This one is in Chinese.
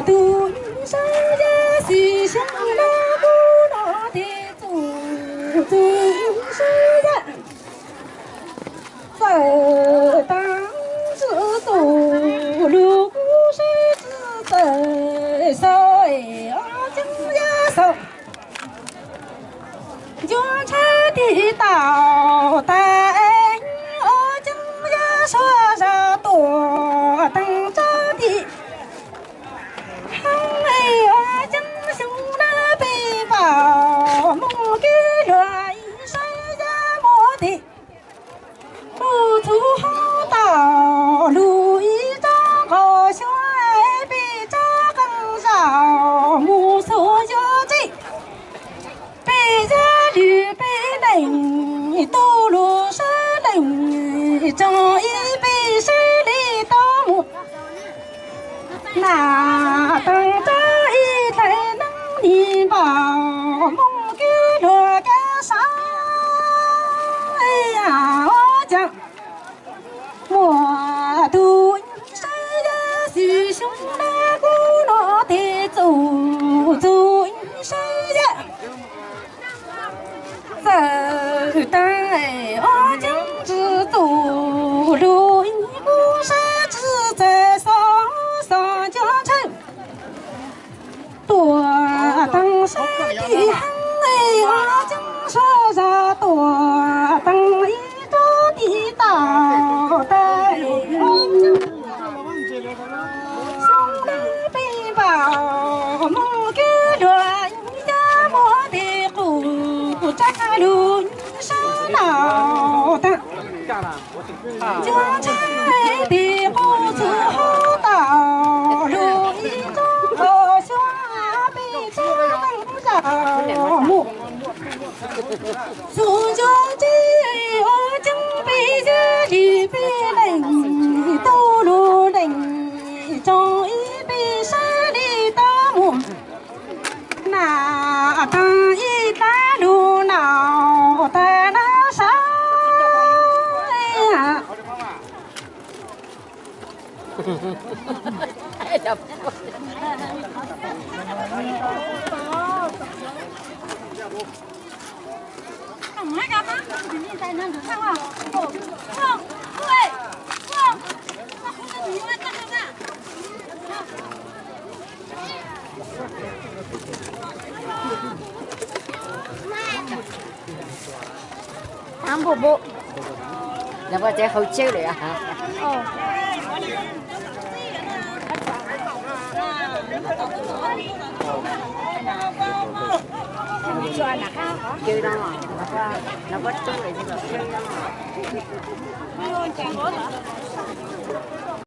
都山呀西乡那古老的祖山呀，走当自走路是自在手哎金呀手，就差的到带金呀说着多等着的。梦给了一生呀莫的，路途好道路一张好像比这更少，木头就这，北家绿北人，道路是人，种一杯水里倒木，那等着一台能你吧。梦给了个啥？哎呀，我讲我都是呀，是兄弟古老的走是呀，走带我将之走路一步是只在上江城。多等谁的恨哎，我经说着多等一周的到带，兄弟背包梦给了一家莫的苦，扎路是脑袋，就差的胡子好道路一张好像。木，苏州这我正北家里北人，道路人，种一杯山里大木，那当一大路脑袋那啥呀？哎呀！干嘛干嘛？你在那里看啊？对，那红的女的干什么？啱婆婆，又或者好招嚟啊嚇。哦。cho là chơi đó mà nó bắt chơi này thì chơi đó mà